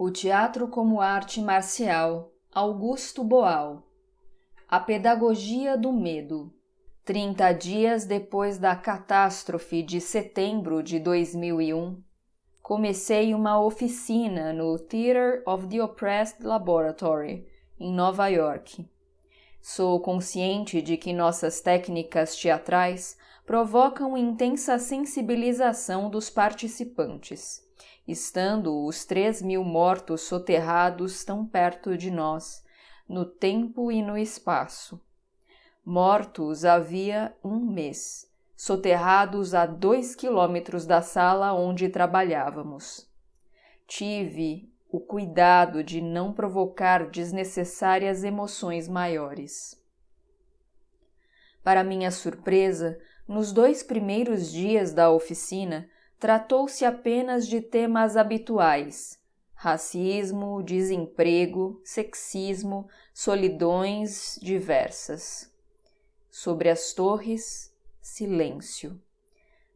O teatro como arte marcial, Augusto Boal. A pedagogia do medo. 30 dias depois da catástrofe de setembro de 2001, comecei uma oficina no Theatre of the Oppressed Laboratory, em Nova York. Sou consciente de que nossas técnicas teatrais provocam intensa sensibilização dos participantes, estando os 3.000 mortos soterrados tão perto de nós, no tempo e no espaço. Mortos havia 1 mês, soterrados a 2 quilômetros da sala onde trabalhávamos. Tive o cuidado de não provocar desnecessárias emoções maiores. Para minha surpresa, nos 2 primeiros dias da oficina, tratou-se apenas de temas habituais: racismo, desemprego, sexismo, solidões diversas. Sobre as torres, silêncio.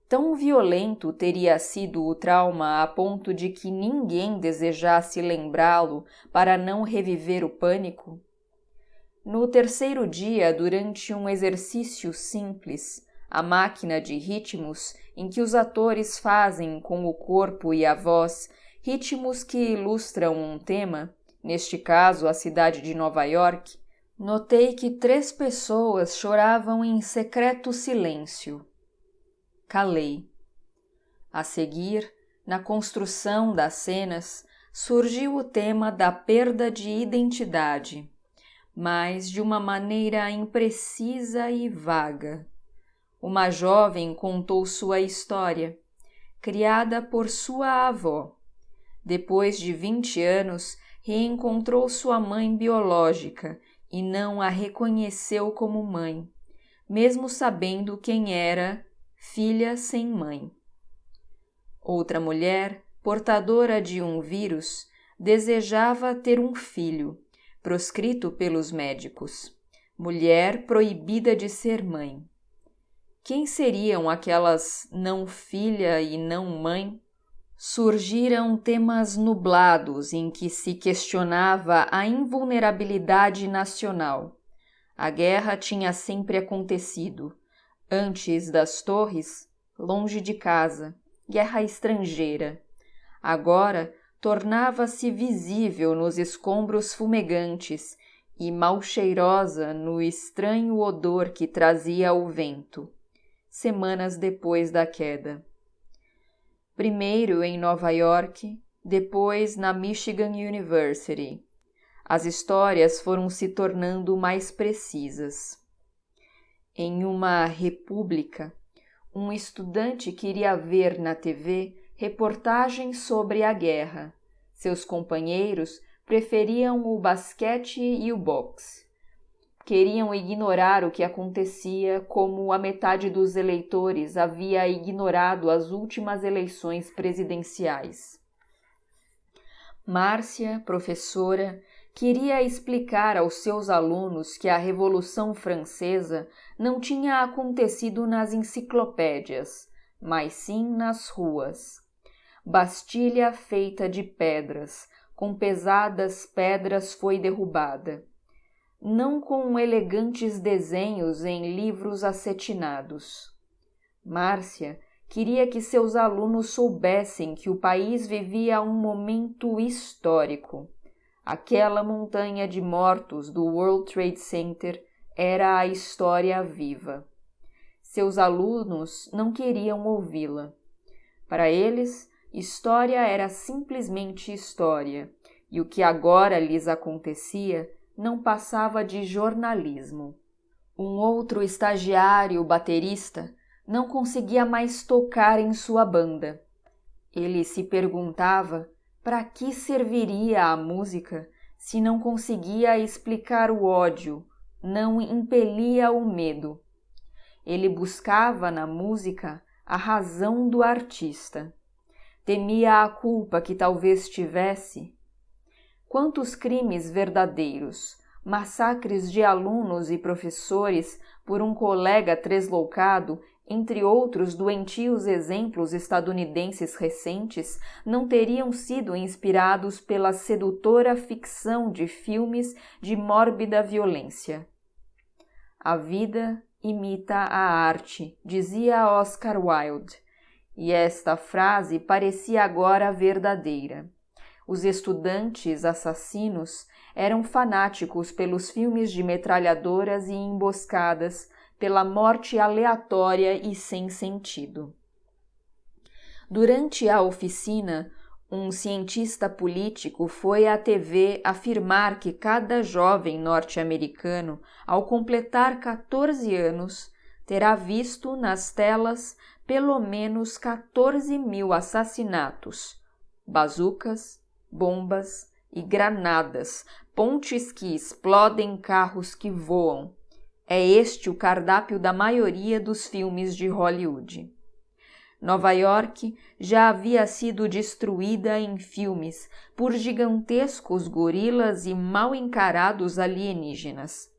Tão violento teria sido o trauma a ponto de que ninguém desejasse lembrá-lo para não reviver o pânico? No 3º dia, durante um exercício simples, a máquina de ritmos em que os atores fazem com o corpo e a voz ritmos que ilustram um tema, neste caso a cidade de Nova York, notei que 3 pessoas choravam em secreto silêncio. Calei. A seguir, na construção das cenas, surgiu o tema da perda de identidade, mas de uma maneira imprecisa e vaga. Uma jovem contou sua história, criada por sua avó. Depois de 20 anos, reencontrou sua mãe biológica e não a reconheceu como mãe, mesmo sabendo quem era, filha sem mãe. Outra mulher, portadora de um vírus, desejava ter um filho, proscrito pelos médicos. Mulher proibida de ser mãe. Quem seriam aquelas não filha e não mãe? Surgiram temas nublados em que se questionava a invulnerabilidade nacional. A guerra tinha sempre acontecido. Antes das torres, longe de casa, guerra estrangeira. Agora tornava-se visível nos escombros fumegantes e mal cheirosa no estranho odor que trazia o vento, semanas depois da queda. Primeiro em Nova York, depois na Michigan University. As histórias foram se tornando mais precisas. Em uma república, um estudante queria ver na TV reportagens sobre a guerra. Seus companheiros preferiam o basquete e o boxe. Queriam ignorar o que acontecia, como a metade dos eleitores havia ignorado as últimas eleições presidenciais. Márcia, professora, queria explicar aos seus alunos que a Revolução Francesa não tinha acontecido nas enciclopédias, mas sim nas ruas. Bastilha feita de pedras, com pesadas pedras foi derrubada. Não com elegantes desenhos em livros acetinados. Márcia queria que seus alunos soubessem que o país vivia um momento histórico. Aquela montanha de mortos do World Trade Center era a história viva. Seus alunos não queriam ouvi-la. Para eles, história era simplesmente história, e o que agora lhes acontecia não passava de jornalismo. Um outro estagiário baterista não conseguia mais tocar em sua banda. Ele se perguntava para que serviria a música se não conseguia explicar o ódio, não impelia o medo. Ele buscava na música a razão do artista. Temia a culpa que talvez tivesse. Quantos crimes verdadeiros, massacres de alunos e professores por um colega tresloucado entre outros doentios exemplos estadunidenses recentes, não teriam sido inspirados pela sedutora ficção de filmes de mórbida violência. A vida imita a arte, dizia Oscar Wilde, e esta frase parecia agora verdadeira. Os estudantes assassinos eram fanáticos pelos filmes de metralhadoras e emboscadas, pela morte aleatória e sem sentido. Durante a oficina, um cientista político foi à TV afirmar que cada jovem norte-americano, ao completar 14 anos, terá visto nas telas pelo menos 14.000 assassinatos, bazucas, bombas e granadas, pontes que explodem, carros que voam. É este o cardápio da maioria dos filmes de Hollywood. Nova York já havia sido destruída em filmes por gigantescos gorilas e mal encarados alienígenas,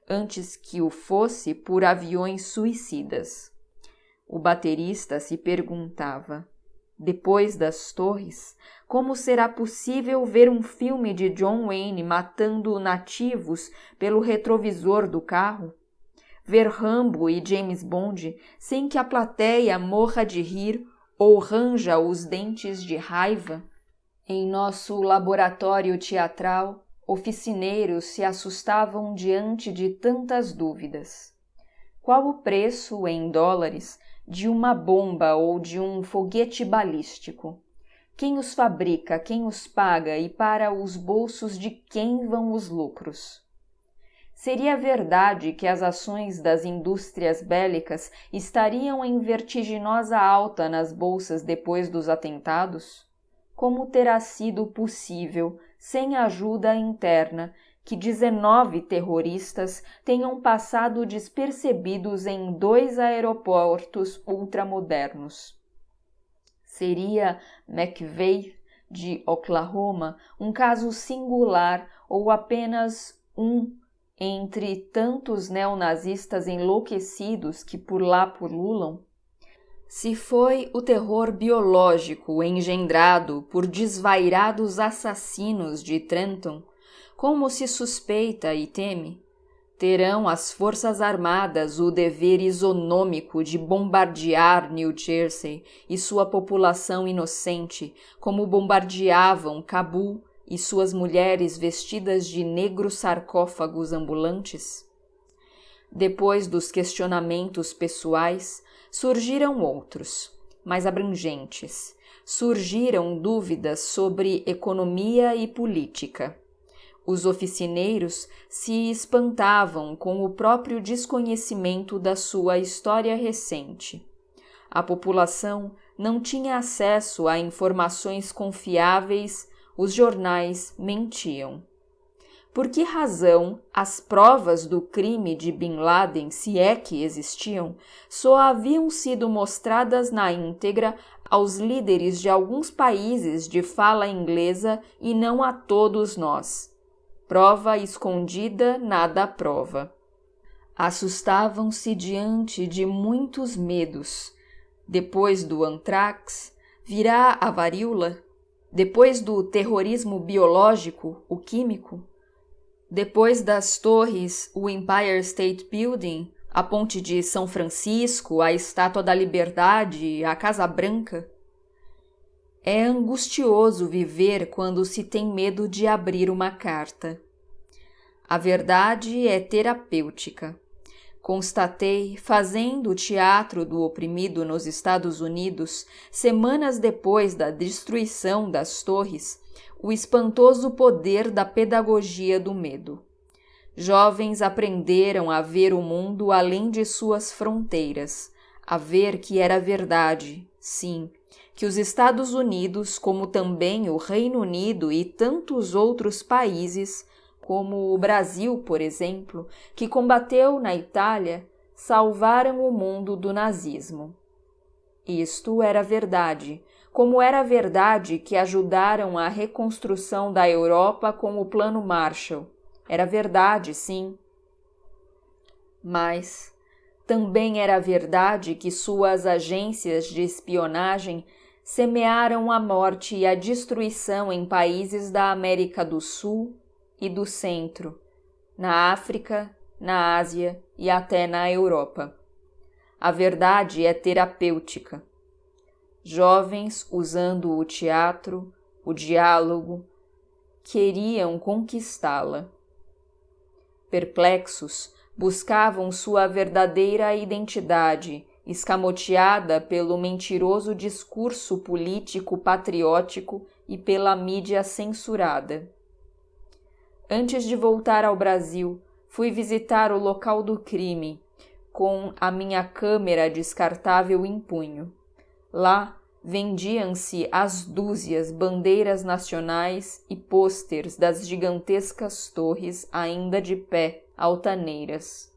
antes que o fosse por aviões suicidas. O baterista se perguntava, depois das torres, como será possível ver um filme de John Wayne matando nativos pelo retrovisor do carro? Ver Rambo e James Bond sem que a plateia morra de rir ou ranja os dentes de raiva? Em nosso laboratório teatral, oficineiros se assustavam diante de tantas dúvidas. Qual o preço, em dólares, de uma bomba ou de um foguete balístico? Quem os fabrica, quem os paga e para os bolsos de quem vão os lucros? Seria verdade que as ações das indústrias bélicas estariam em vertiginosa alta nas bolsas depois dos atentados? Como terá sido possível, sem ajuda interna, que 19 terroristas tenham passado despercebidos em 2 aeroportos ultramodernos? Seria McVeigh, de Oklahoma, um caso singular ou apenas um entre tantos neonazistas enlouquecidos que por lá pululam? Se foi o terror biológico engendrado por desvairados assassinos de Trenton, como se suspeita e teme, terão as Forças Armadas o dever isonômico de bombardear New Jersey e sua população inocente, como bombardeavam Cabul e suas mulheres vestidas de negros sarcófagos ambulantes? Depois dos questionamentos pessoais, surgiram outros, mais abrangentes. Surgiram dúvidas sobre economia e política. Os oficineiros se espantavam com o próprio desconhecimento da sua história recente. A população não tinha acesso a informações confiáveis. Os jornais mentiam. Por que razão as provas do crime de Bin Laden, se é que existiam, só haviam sido mostradas na íntegra aos líderes de alguns países de fala inglesa e não a todos nós? Prova escondida, nada prova. Assustavam-se diante de muitos medos. Depois do antrax, virá a varíola? Depois do terrorismo biológico, o químico? Depois das torres, o Empire State Building, a Ponte de São Francisco, a Estátua da Liberdade, a Casa Branca? É angustioso viver quando se tem medo de abrir uma carta. A verdade é terapêutica. Constatei, fazendo o teatro do oprimido nos Estados Unidos, semanas depois da destruição das torres, o espantoso poder da pedagogia do medo. Jovens aprenderam a ver o mundo além de suas fronteiras, a ver que era verdade, sim, que os Estados Unidos, como também o Reino Unido e tantos outros países, como o Brasil, por exemplo, que combateu na Itália, salvaram o mundo do nazismo. Isto era verdade, como era verdade que ajudaram a reconstrução da Europa com o Plano Marshall. Era verdade, sim. Mas Também era verdade que suas agências de espionagem semearam a morte e a destruição em países da América do Sul e do Centro, na África, na Ásia e até na Europa. A verdade é terapêutica. Jovens, usando o teatro, o diálogo, queriam conquistá-la. Perplexos, buscavam sua verdadeira identidade, escamoteada pelo mentiroso discurso político patriótico e pela mídia censurada. Antes de voltar ao Brasil, fui visitar o local do crime, com a minha câmera descartável em punho. Lá, vendiam-se às dúzias bandeiras nacionais e pôsteres das gigantescas torres ainda de pé, altaneiras.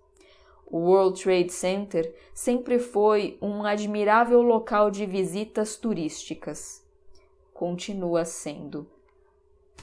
O World Trade Center sempre foi um admirável local de visitas turísticas. Continua sendo.